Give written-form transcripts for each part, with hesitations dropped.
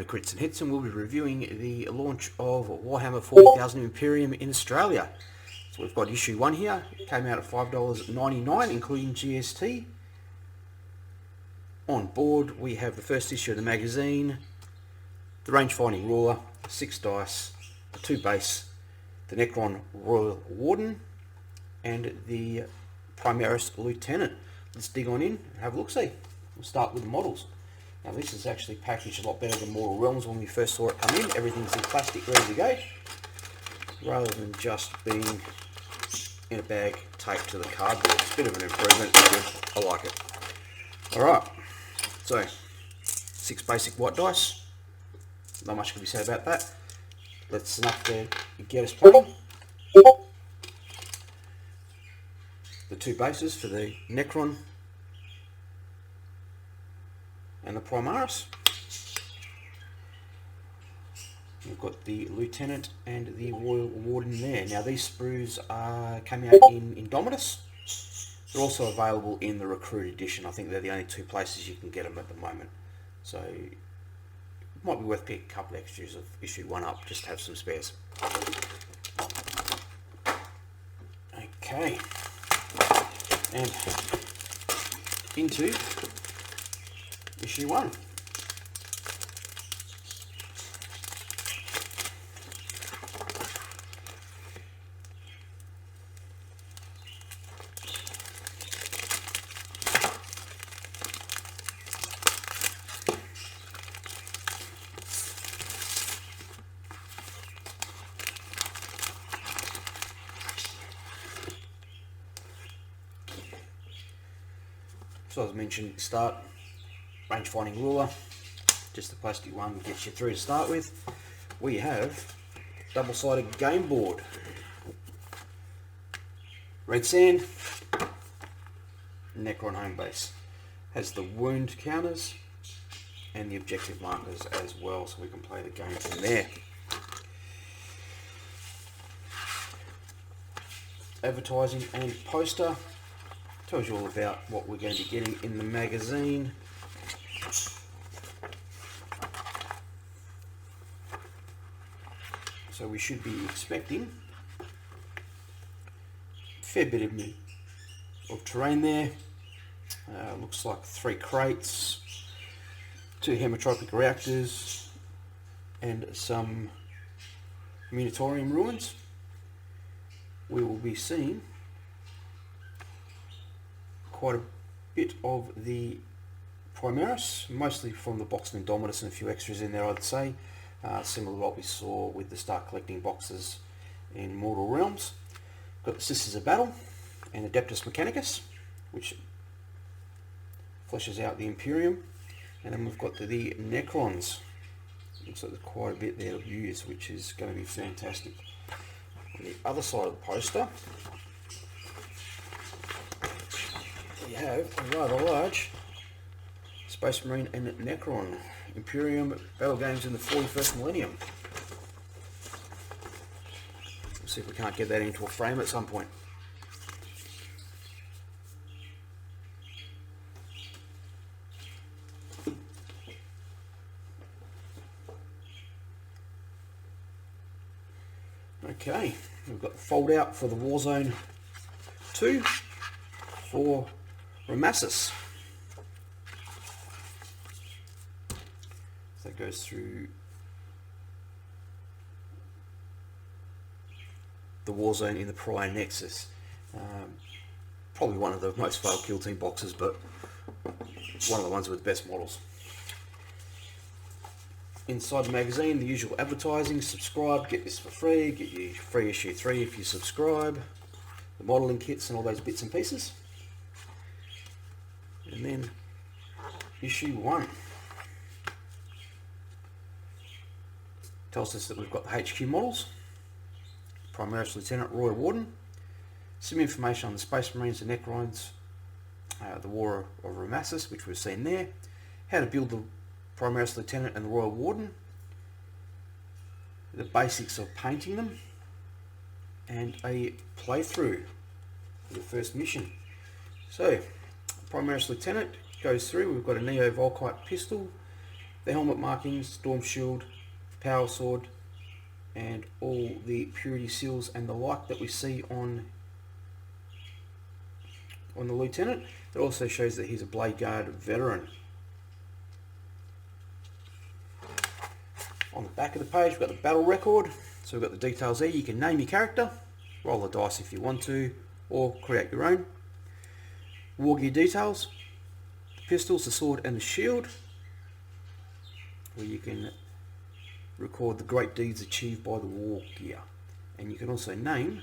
to Crits and Hits, and we'll be reviewing the launch of Warhammer 40,000 Imperium in Australia. So we've got issue 1 here. It came out at $5.99 including GST. On board we have the first issue of the magazine, the range finding ruler, 6 dice, the 2 base, the Necron Royal Wardem and the Primaris Liuetenant. Let's dig on in and have a look-see. We'll start with the models. Now this is actually packaged a lot better than Mortal Realms when we first saw it come in. Everything's in plastic ready to go, rather than just being in a bag taped to the cardboard. It's a bit of an improvement. It's good. I like it. Alright, so 6 basic white dice. Not much can be said about that. That's enough to get us playing. The 2 bases for the Necron and the Primaris. We've got the Lieutenant and the Royal Warden there. Now these sprues came out in Indomitus. They're also available in the Recruit Edition. I think they're the only 2 places you can get them at the moment. So it might be worth picking a couple extras of issue 1 up just to have some spares. Okay. And into issue 1. So as mentioned at the start, range finding ruler, just the plastic one gets you through to start with. We have double-sided game board, red sand, Necron home base, has the wound counters and the objective markers as well, so we can play the game from there. Advertising and poster tells you all about what we're going to be getting in the magazine. So we should be expecting a fair bit of terrain there. Looks like 3 crates, 2 hemotropic reactors and some Munitorium ruins. We will be seeing quite a bit of the Primaris, mostly from the box and Indomitus and a few extras in there, I'd say. Similar to what we saw with the Start Collecting boxes in Mortal Realms. Got the Sisters of Battle and Adeptus Mechanicus, which fleshes out the Imperium. And then we've got the Necrons. Looks like there's quite a bit there to use, which is going to be fantastic. On the other side of the poster, we have a rather large Space Marine and Necron Imperium battle games in the 41st millennium. We'll see if we can't get that into a frame at some point. Okay, we've got the fold out for the Warzone 2 for Ramassus. So that goes through the Warzone in the Prior Nexus. Probably one of the most failed Kill Team boxes, but one of the ones with the best models. Inside the magazine, the usual advertising: subscribe, get this for free, get you free issue 3 if you subscribe, the modelling kits and all those bits and pieces. And then issue 1 tells us that we've got the HQ models, Primaris Lieutenant Royal Wardem, some information on the Space Marines and Necrons, the War of Ramassus, which we've seen there, how to build the Primaris Lieutenant and the Royal Wardem, the basics of painting them, and a playthrough for the first mission. So, Primaris Lieuetenant goes through. We've got a Neo Volkite pistol, the helmet markings, storm shield, power sword, and all the purity seals and the like that we see on the lieutenant. It also shows that he's a Blade Guard veteran. On the back of the page we've got the battle record, so we've got the details there. You can name your character, roll the dice if you want to, or create your own. War gear details, the pistols, the sword and the shield, where you can record the great deeds achieved by the war gear. And you can also name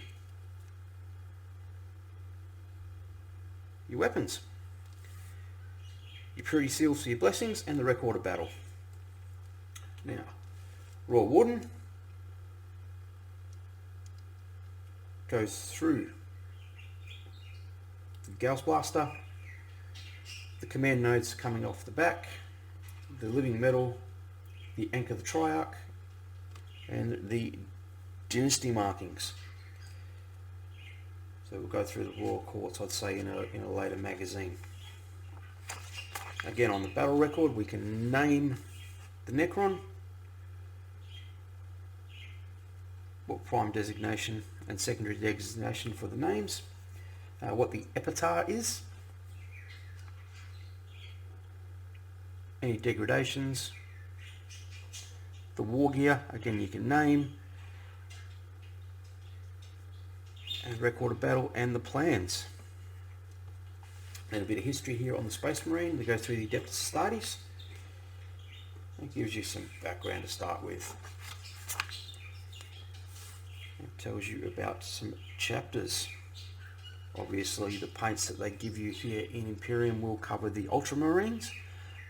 your weapons, your purity seals for your blessings, and the record of battle. Now, Royal Warden goes through the Gauss Blaster, the command nodes coming off the back, the living metal, the Anchor the Triarch, and the dynasty markings. So we'll go through the Royal Courts, I'd say, in a later magazine. Again, on the battle record, we can name the Necron, what prime designation and secondary designation for the names, what the epitaph is, any degradations, the war gear, again you can name, and record of battle, and the plans. And a bit of history here on the Space Marine. We go through the Adeptus Astartes. It gives you some background to start with. It tells you about some chapters. Obviously the paints that they give you here in Imperium will cover the Ultramarines,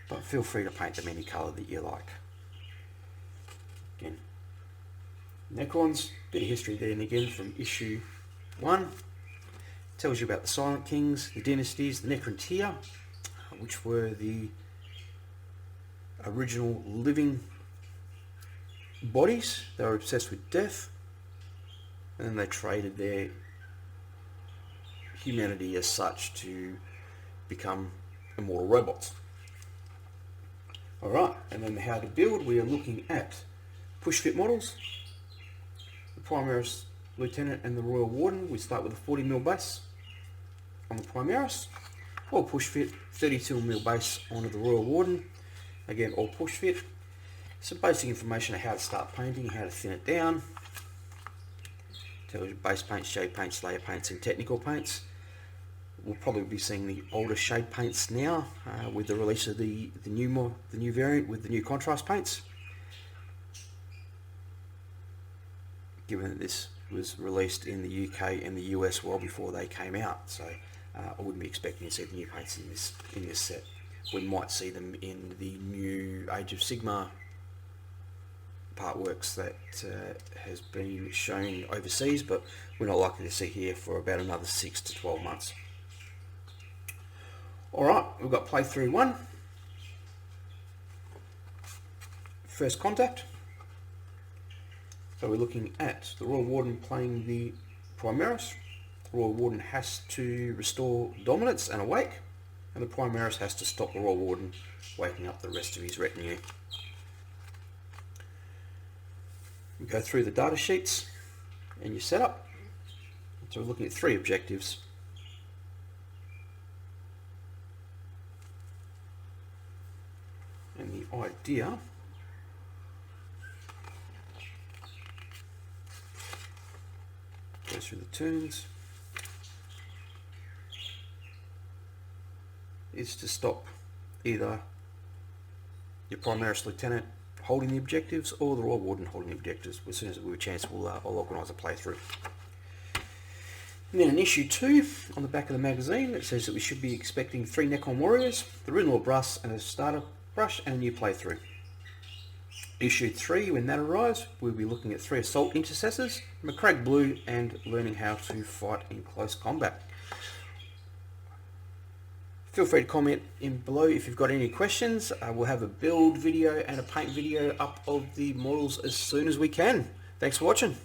but feel free to paint them any colour that you like. Again, Necrons, bit of history there, and again from issue 1. Tells you about the Silent Kings, the dynasties, the Necrontyr, which were the original living bodies. They were obsessed with death, and then they traded their humanity as such to become immortal robots. Alright, and then how to build, we are looking at push fit models, the Primaris Lieuetenant and the Royal Warden. We start with a 40mm base on the Primaris, or push fit 32mm base onto the Royal Warden. Again, all push fit. Some basic information on how to start painting, how to thin it down. Tells you base paints, shade paints, layer paints, and technical paints. We'll probably be seeing the older shade paints now with the release of the new variant with the new contrast paints. Given that this was released in the UK and the US well before they came out, so I wouldn't be expecting to see the new paints in this set. We might see them in the new Age of Sigmar partworks that has been shown overseas, but we're not likely to see here for about another 6 to 12 months. Alright, we've got playthrough 1. First contact. So we're looking at the Royal Warden playing the Primaris. The Royal Warden has to restore dominance and awake, and the Primaris has to stop the Royal Warden waking up the rest of his retinue. We go through the data sheets and your setup. So we're looking at 3 objectives. And the idea goes through the turns is to stop either your Primaris Lieutenant holding the objectives or the Royal Warden holding the objectives. As soon as we have a chance, I'll organise a playthrough. And then in issue 2, on the back of the magazine, it says that we should be expecting 3 Necron Warriors, the Rune Lord Brass, and a starter brush, and a new playthrough. Issue 3, when that arrives, we'll be looking at 3 Assault Intercessors, McCraig Blue, and learning how to fight in close combat. Feel free to comment in below if you've got any questions. We'll have a build video and a paint video up of the models as soon as we can. Thanks for watching.